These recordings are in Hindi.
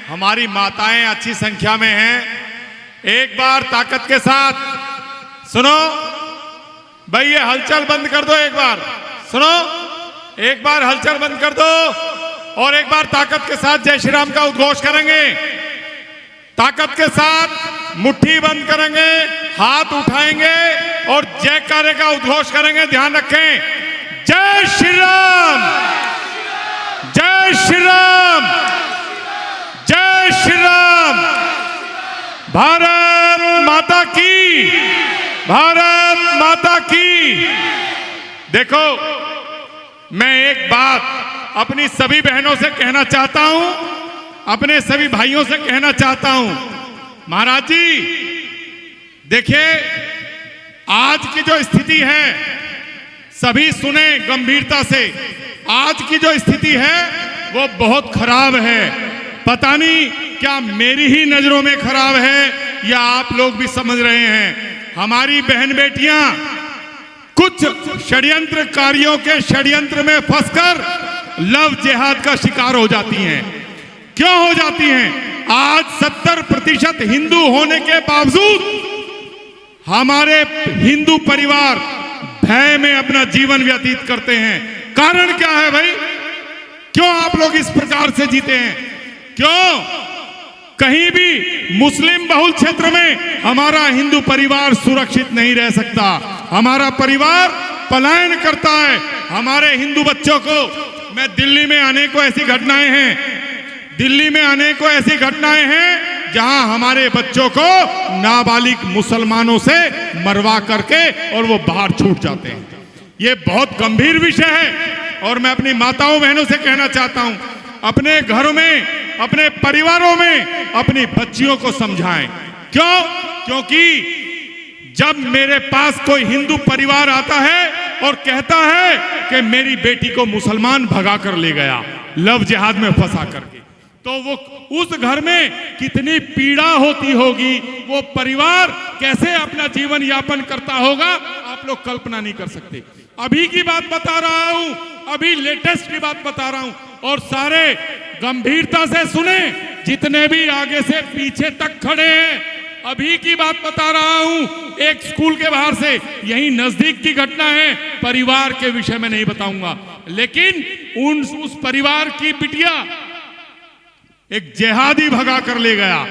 हमारी माताएं अच्छी संख्या में हैं। एक बार ताकत के साथ सुनो भाई, ये हलचल बंद कर दो। एक बार सुनो, एक बार हलचल बंद कर दो और एक बार ताकत के साथ जय श्री राम का उद्घोष करेंगे। ताकत के साथ मुट्ठी बंद करेंगे, हाथ उठाएंगे और जयकारे का उद्घोष करेंगे। ध्यान रखें, जय श्री राम, जय श्री राम, जय श्री राम। भारत माता की, भारत माता की। देखो, मैं एक बात अपनी सभी बहनों से कहना चाहता हूं, अपने सभी भाइयों से कहना चाहता हूं। महाराज जी देखिए, आज की जो स्थिति है सभी सुने गंभीरता से। आज की जो स्थिति है वो बहुत खराब है। पता नहीं क्या मेरी ही नजरों में खराब है या आप लोग भी समझ रहे हैं। हमारी बहन बेटियां कुछ षड्यंत्रकारियों के षड्यंत्र में फंसकर लव जिहाद का शिकार हो जाती हैं। क्यों हो जाती हैं? आज 70% हिंदू होने के बावजूद हमारे हिंदू परिवार भय में अपना जीवन व्यतीत करते हैं। कारण क्या है भाई? क्यों आप लोग इस प्रकार से जीते हैं? क्यों कहीं भी मुस्लिम बहुल क्षेत्र में हमारा हिंदू परिवार सुरक्षित नहीं रह सकता? हमारा परिवार पलायन करता है। हमारे हिंदू बच्चों को, मैं दिल्ली में अनेकों ऐसी घटनाएं हैं, दिल्ली में अनेकों ऐसी घटनाएं हैं जहां हमारे बच्चों को नाबालिग मुसलमानों से मरवा करके और वो बाहर छूट जाते हैं। ये बहुत गंभीर विषय है और मैं अपनी माताओं बहनों से कहना चाहता हूं, अपने घरों में, अपने परिवारों में अपनी बच्चियों को समझाएं। क्यों? क्योंकि जब मेरे पास कोई हिंदू परिवार आता है और कहता है कि मेरी बेटी को मुसलमान भगा कर ले गया लव जिहाद में फंसा करके, तो वो उस घर में कितनी पीड़ा होती होगी, वो परिवार कैसे अपना जीवन यापन करता होगा, आप लोग कल्पना नहीं कर सकते। अभी की बात बता रहा हूं, अभी लेटेस्ट की बात बता रहा हूं और सारे गंभीरता से सुने, जितने भी आगे से पीछे तक खड़े हैं। अभी की बात बता रहा हूं, एक स्कूल के बाहर से, यही नजदीक की घटना है, परिवार के विषय में नहीं बताऊंगा, लेकिन उस परिवार की बिटिया एक जिहादी भगा कर ले गया।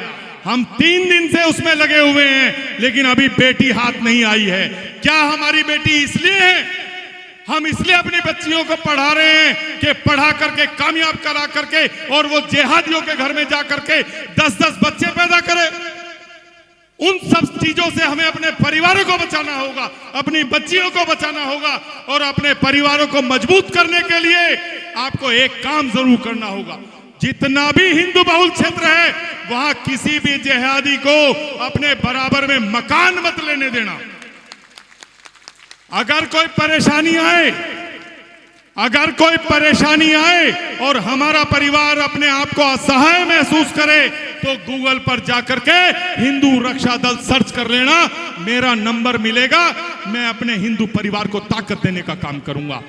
हम 3 दिन से उसमें लगे हुए हैं, लेकिन अभी बेटी हाथ नहीं आई है। क्या हमारी बेटी इसलिए है? हम इसलिए अपनी बच्चियों को पढ़ा रहे हैं कि पढ़ा करके कामयाब करा करके और वो जिहादियों के घर में जा करके 10-10 बच्चे पैदा करे। उन सब चीजों से हमें अपने परिवारों को बचाना होगा, अपनी बच्चियों को बचाना होगा और अपने परिवारों को मजबूत करने के लिए आपको एक काम जरूर करना होगा। जितना भी हिंदू बहुल क्षेत्र है वहां किसी भी जिहादी को अपने बराबर में मकान मत लेने देना। अगर कोई परेशानी आए, अगर कोई परेशानी आए और हमारा परिवार अपने आप को असहाय महसूस करे तो गूगल पर जाकर के हिंदू रक्षा दल सर्च कर लेना, मेरा नंबर मिलेगा। मैं अपने हिंदू परिवार को ताकत देने का काम करूंगा।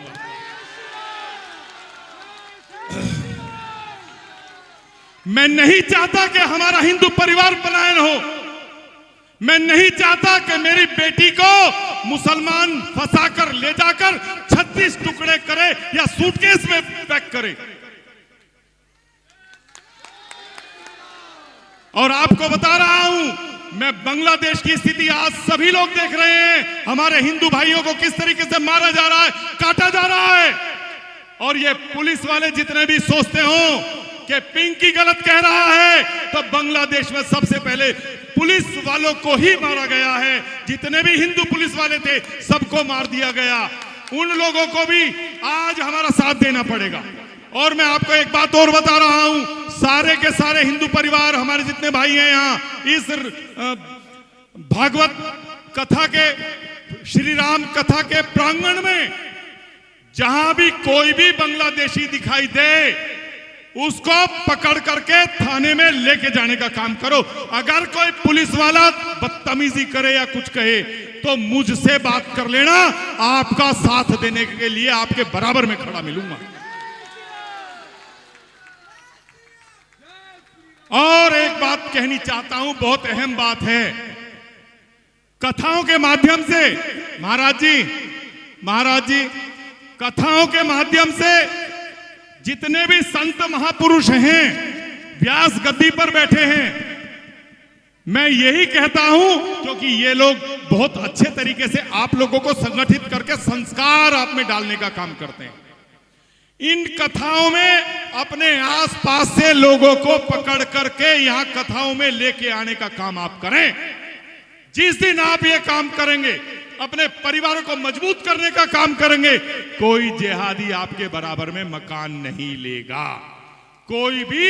मैं नहीं चाहता कि हमारा हिंदू परिवार पलायन हो। मैं नहीं चाहता कि मेरी बेटी को मुसलमान फंसाकर ले जाकर 36 टुकड़े करे या सूटकेस में पैक करे। और आपको बता रहा हूं, मैं बांग्लादेश की स्थिति आज सभी लोग देख रहे हैं। हमारे हिंदू भाइयों को किस तरीके से मारा जा रहा है, काटा जा रहा है। और ये पुलिस वाले जितने भी सोचते हो कि पिंकी गलत कह रहा है, तो बांग्लादेश में सबसे पहले पुलिस वालों को ही मारा गया है। जितने भी हिंदू पुलिस वाले थे सबको मार दिया गया। उन लोगों को भी आज हमारा साथ देना पड़ेगा। और मैं आपको एक बात और बता रहा हूं, सारे के सारे हिंदू परिवार, हमारे जितने भाई हैं यहाँ, इस भागवत कथा के, श्री राम कथा के प्रांगण में जहां भी कोई भी बांग्लादेशी दिखाई दे उसको पकड़ करके थाने में लेके जाने का काम करो। अगर कोई पुलिस वाला बदतमीजी करे या कुछ कहे तो मुझसे बात कर लेना, आपका साथ देने के लिए आपके बराबर में खड़ा मिलूंगा। और एक बात कहनी चाहता हूं, बहुत अहम बात है। कथाओं के माध्यम से महाराज जी कथाओं के माध्यम से जितने भी संत महापुरुष हैं व्यास गद्दी पर बैठे हैं, मैं यही कहता हूं क्योंकि ये लोग बहुत अच्छे तरीके से आप लोगों को संगठित करके संस्कार आप में डालने का काम करते हैं। इन कथाओं में अपने आसपास से लोगों को पकड़ करके यहां कथाओं में लेके आने का काम आप करें। जिस दिन आप ये काम करेंगे, अपने परिवारों को मजबूत करने का काम करेंगे, कोई जिहादी आपके बराबर में मकान नहीं लेगा, कोई भी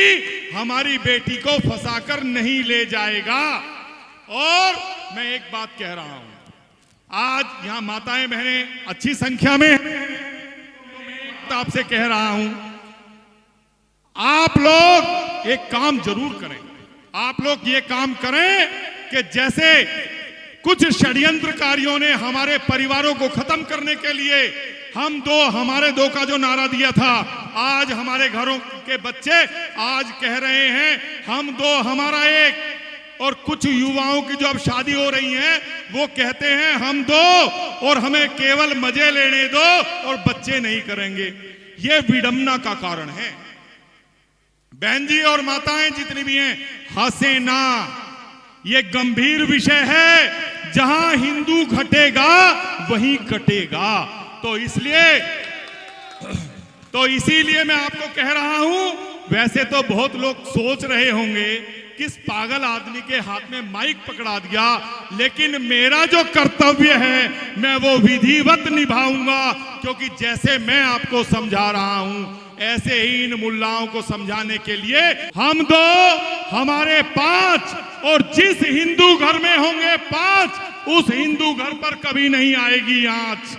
हमारी बेटी को फंसाकर नहीं ले जाएगा। और मैं एक बात कह रहा हूं, आज यहां माताएं बहनें अच्छी संख्या में आपसे कह रहा हूं, आप लोग एक काम जरूर करें। आप लोग ये काम करें कि जैसे कुछ षड्यंत्रकारियों ने हमारे परिवारों को खत्म करने के लिए हमारे दो का जो नारा दिया था, आज हमारे घरों के बच्चे आज कह रहे हैं हम दो हमारा एक। और कुछ युवाओं की जो अब शादी हो रही है वो कहते हैं हम दो और हमें केवल मजे लेने दो और बच्चे नहीं करेंगे। ये विडंबना का कारण है। बहन जी और माताएं जितनी भी हैं, हंसे ना, ये गंभीर विषय है। जहां हिंदू घटेगा वहीं कटेगा। तो इसीलिए मैं आपको कह रहा हूं, वैसे तो बहुत लोग सोच रहे होंगे किस पागल आदमी के हाथ में माइक पकड़ा दिया, लेकिन मेरा जो कर्तव्य है मैं वो विधिवत निभाऊंगा, क्योंकि जैसे मैं आपको समझा रहा हूं ऐसे ही इन मुल्लाओं को समझाने के लिए हम दो हमारे 5, और जिस हिंदू घर में होंगे 5 उस हिंदू घर पर कभी नहीं आएगी आंच।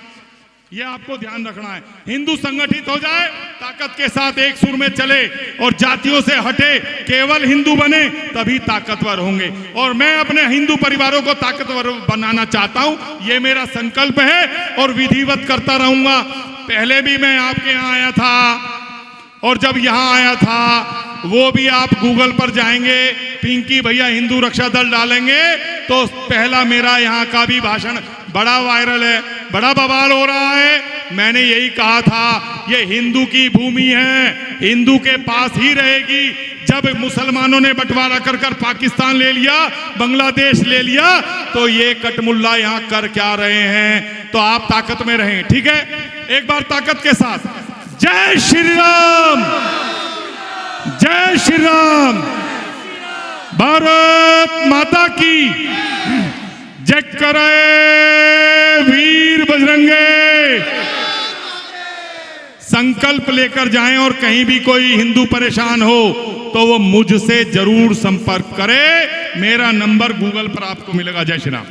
ये आपको ध्यान रखना है। हिंदू संगठित हो जाए, ताकत के साथ एक सुर में चले और जातियों से हटे, केवल हिंदू बने, तभी ताकतवर होंगे। और मैं अपने हिंदू परिवारों को ताकतवर बनाना चाहता हूं, ये मेरा संकल्प है और विधिवत करता रहूंगा। पहले भी मैं आपके यहाँ आया था, और जब यहाँ आया था वो भी आप गूगल पर जाएंगे, पिंकी भैया हिंदू रक्षा दल डालेंगे तो पहला मेरा यहाँ का भी भाषण बड़ा वायरल है, बड़ा बवाल हो रहा है। मैंने यही कहा था ये हिंदू की भूमि है, हिंदू के पास ही रहेगी। जब मुसलमानों ने बंटवारा कर पाकिस्तान ले लिया, बांग्लादेश ले लिया, तो ये कटमुल्ला यहाँ कर क्या रहे हैं। तो आप ताकत में रहें, ठीक है। एक बार ताकत के साथ जय श्री राम, जय श्री राम, भारत माता की जय। करे वीर बजरंगे। संकल्प लेकर जाएं, और कहीं भी कोई हिंदू परेशान हो तो वो मुझसे जरूर संपर्क करे। मेरा नंबर गूगल पर आपको मिलेगा। जय श्री राम।